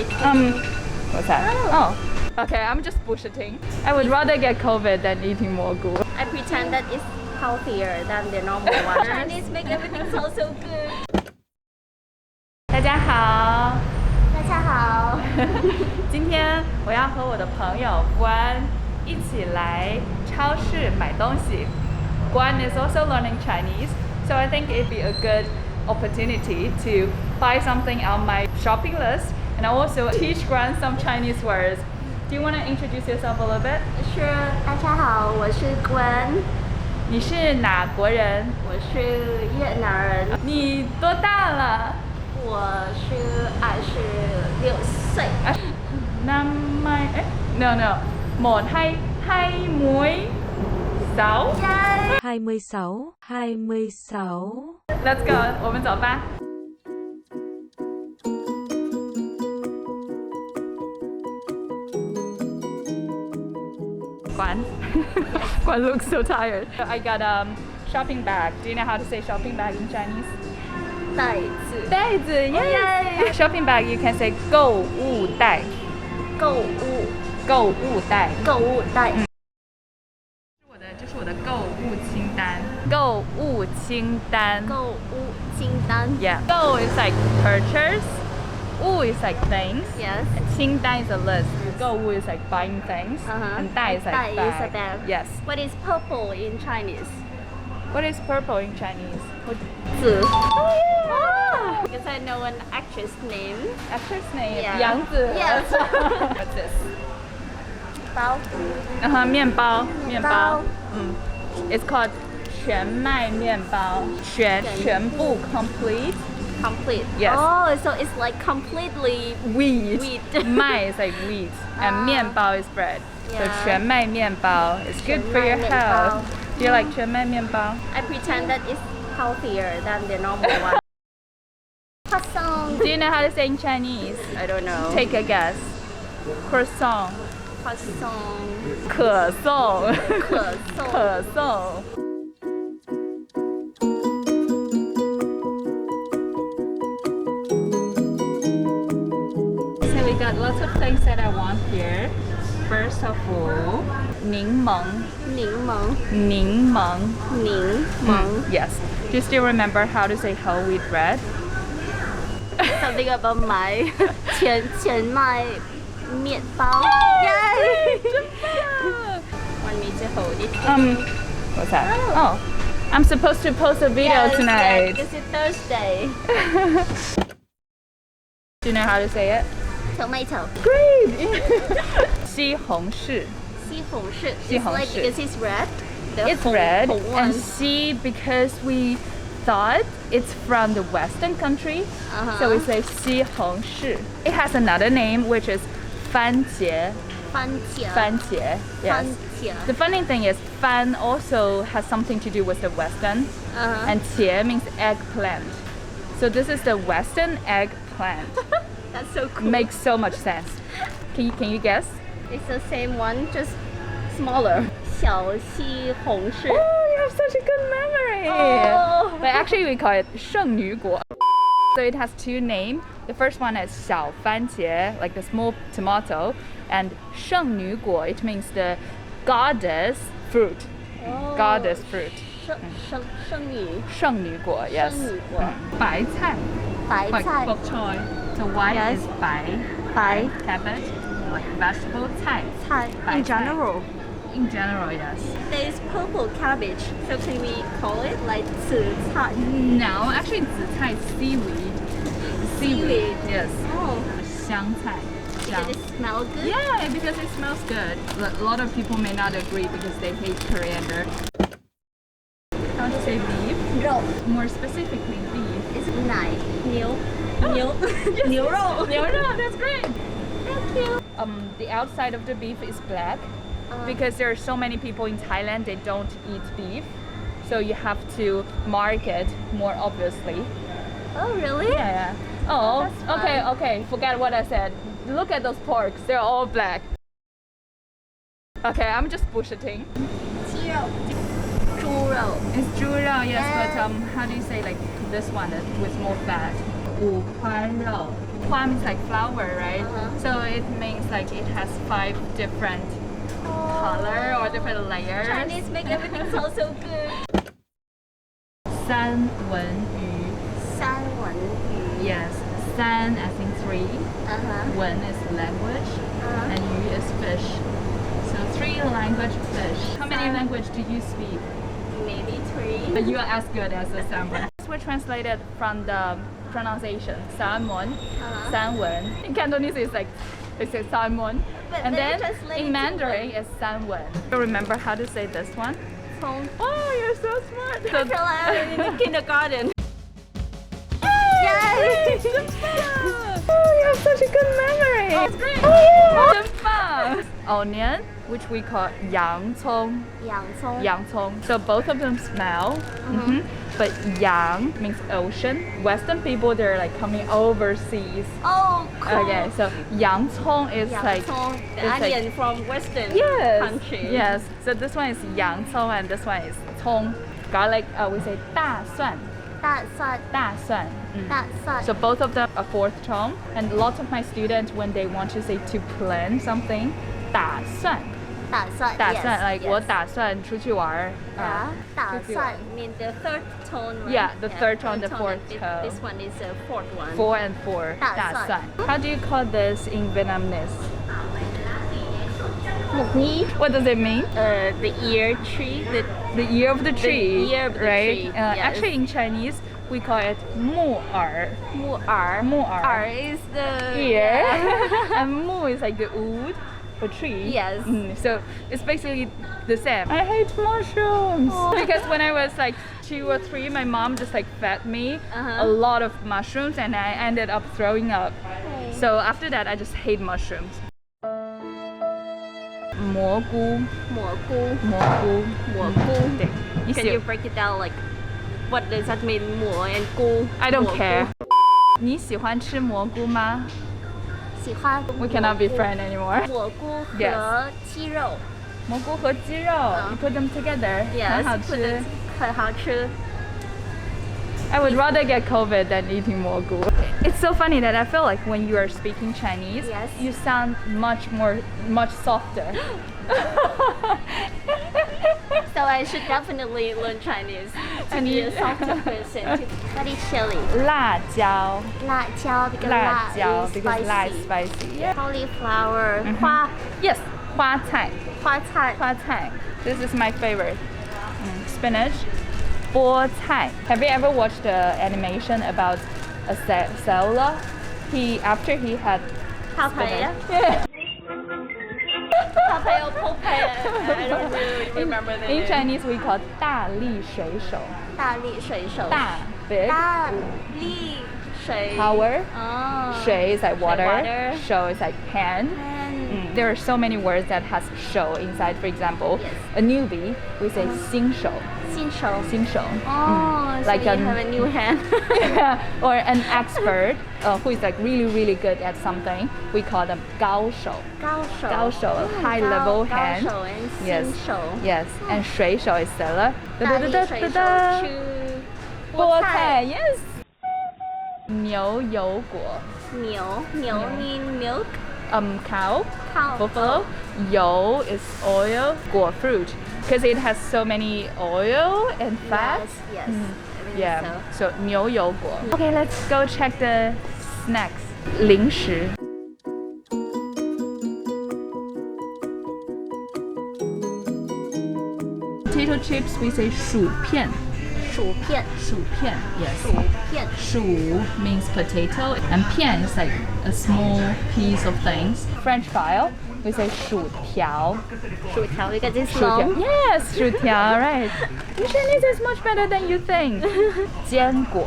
What's that? Oh. Okay, I'm just bullshitting. I would rather get COVID than eating more gu. I pretend that it's healthier than the normal one. Chinese make everything sound so good. 大家好，大家好。今天我要和我的朋友关一起来超市买东西。Guan is also learning Chinese, so I think it'd be a good opportunity to buy something on my shopping list and also teach Guan some Chinese words. Do you want to introduce yourself a little bit? Sure. 大家好，我是关。你是哪国人？我是越南人。你多大了？我是26岁。năm mai no một hai hai mươi sáu 26 Let's go 我们走吧。Guan looks so tired. I got a shopping bag. Do you know how to say shopping bag in Chinese? 袋子。袋子 yes. Shopping bag you can say 购物袋。购物袋。这是我的购物清单。购物清单。Yeah. 购 is like purchase. 物 is like things. Yes. 清单 is a list. 购物 is like buying things. And 袋 is like bag. 袋 is a bag. Yes. What is purple in Chinese? What is purple in Chinese? 紫。Oh yeah. Because I know an actress name. Actress name. Yeah. 杨紫。Yes. What's this? 包。面包。It's called 全麦面包。全部 complete. Yes. Oh, so it's like completely wheat. 麦 is like wheat, and 面包 is bread. So 全麦面包 is good for your health. Do you like 全麦面包? I pretend that it's healthier than the normal one. Croissant. Do you know how to say in Chinese? I don't know. Take a guess. Croissant. Croissant. 可颂。可颂。可颂。So we got lots of things that I want here. First of all, 柠檬. Yes. Do you still remember how to say whole wheat bread? Something about my 全麦面包. Yay! Want me to hold it? What's that? Oh, I'm supposed to post a video tonight. Yes, it's Thursday. Do you know how to say it? Tomato. Great! 西红柿. It's like because it's red. It's red. And 西 because we thought it's from the Western country. So we say 西红柿. It has another name which is 番茄. 番茄. Yes. The funny thing is 番 also has something to do with the Western. And 茄means eggplant. So this is the Western eggplant. That's so cool. Makes so much sense. Can you guess? It's the same one, just smaller. 小西红柿. Oh, you have such a good memory. Oh. But actually we call it 圣女果. So it has two names. The first one is 小番茄, like the small tomato, and 圣女果, it means the goddess fruit. Oh. Goddess fruit. 圣女果, yes. 圣女果. 白菜. 白菜. Bok choy. So white Yes. is 白. 白. Cabbage, like vegetable, 菜. 菜. In general. In general, yes. There is purple cabbage. So can we call it like 紫菜? No, actually 紫菜 seaweed. Seaweed. Yes. Oh. 香菜. Does it smell good? Yeah, because it smells good. A lot of people may not agree because they hate coriander. How to say beef? 肉. More specifically, beef. It's 奶牛肉. 牛肉, that's great. Thank you. The outside of the beef is black because there are so many people in Thailand they don't eat beef. So you have to mark it more obviously. Oh, really? Yeah. Oh, That's fine. okay. Forget what I said. Look at those porks. They're all black. Okay, I'm just bullshitting. 鸡肉. 猪肉. It's 猪肉, yes, Yeah. but how do you say like this one with more fat? 五花肉. Hua means like flower, right? So it means like it has 5 different color or different layers. Chinese make everything sound so good. 三文鱼. 三文鱼. Yes, 三 as in 3. Wen is language, and yu is fish. So 3 language fish. How many language do you speak? Maybe 3. You are as good as the salmon. We're translated from the pronunciation. Salmon, sanwen. In Cantonese, it's like it says salmon, But and then then you translate in it to Mandarin, it's sanwen. You remember how to say this one? 葱. Oh, you're so smart. I feel like I'm in the kindergarten. Yay! Oh, you have such a good memory. Oh, it's great. Oh, yeah. 真棒. Onion, which we call 洋葱. 洋葱. 洋葱. So both of them smell. But yang means ocean. Western people, they're like coming overseas. Oh, cool. Okay, so 洋葱 is like 洋葱, the it's like- onion from Western yes, country. yes. So this one is 洋葱 and this one is 葱. Garlic, we say 大蒜.大蒜. 大蒜. 大蒜. So both of them are 4th tone, and lots of my students, when they want to say to plan something, 打算.大蒜. 打算, yes, like yes. 我打算出去玩. Yeah. 大出去玩. 蒜 means the 3rd tone, right? Yeah, the 3rd tone, the 4th This tone. one is the 4th one. 4 and 4. 大蒜. 大蒜. How do you call this in Vietnamese? 木屐. What does it mean? The ear tree. The ear of the tree, ear of the right? tree, yes. Actually, in Chinese, we call it 木耳.木耳. 木耳. 耳 is the Ear. Yeah. And mu is like the wood or tree. Yes. So it's basically the same. I hate mushrooms. Oh. Because when I was like 2 or 3, my mom just like fed me a lot of mushrooms and I ended up throwing up. So after that, I just hate mushrooms. 蘑菇.蘑菇. 蘑菇. 蘑菇. 对. Can you break it down? Like, what does that mean? 蘑 and 菇. I don't 蘑菇. care. 你喜欢吃蘑菇吗？喜欢 We cannot be 蘑菇 friends anymore. 蘑菇 Yes. 和鸡肉. 蘑菇和鸡肉 you put them together. Yes. 很好 put 吃 it- 很好吃. I would rather get COVID than eating 蘑菇. It's so funny that I feel like when you are speaking Chinese, Yes. you sound much softer. So I should definitely learn Chinese to be a softer person. What is chili? 辣椒. 辣椒 because 辣椒 is because 辣 is spicy. spicy. Cauliflower. 花 Yes, 花菜.花菜. 花菜. This is my favorite. Spinach. 菠菜. Have you ever watched the animation about a sailor? After he had Papaya. yeah. Papaya, papaya. I don't really remember the In name. Chinese we call 大力水手. 大力水手. 大 big. 大力水. Power. Oh. 水 is like water. water. 手 is like hand. And There are so many words that has 手 inside. For example, Yes. a newbie, we say 新手. 新手. 新手. Oh, Like so you an- have a new hand. Or an expert who is like really good at something. We call them 高手. 高手. 高手, high level hand. 高手 and Yes. 新手. Yes. And 水手 is sailor. 大力水手吃菠菜 Yes. 牛油果. 牛 mean milk. Cow. Cow. Buffalo. 油 is oil. 果 fruit. Because it has so many oil and fat. Yes, yes. I believe Yeah. so. So 牛油果. Okay, let's go check the snacks. 零食. Potato chips, we say 薯片.薯片. 薯片, yes. 薯片. 薯 means potato, and 片 is like a small piece of things. French fry, we say 薯条.薯条 because it's 薯条. long. Yes, 薯条, right. Your Chinese is much better than you think. 坚果.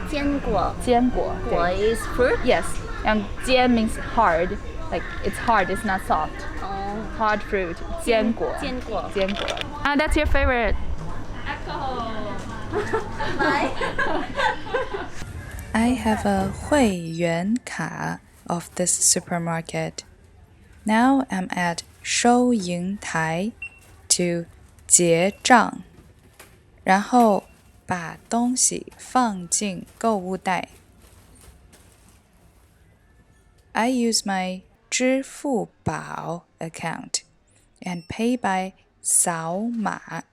坚果. 坚果. 果 is fruit. Yes, and 坚 means hard. Like it's hard, it's not soft. Oh. Hard fruit. 坚果. 坚果. 坚果. That's your favorite. I have a 会员卡 of this supermarket. Now I'm at 收银台 to 结账，然后把东西放进购物袋。I use my 支付宝 account and pay by 扫码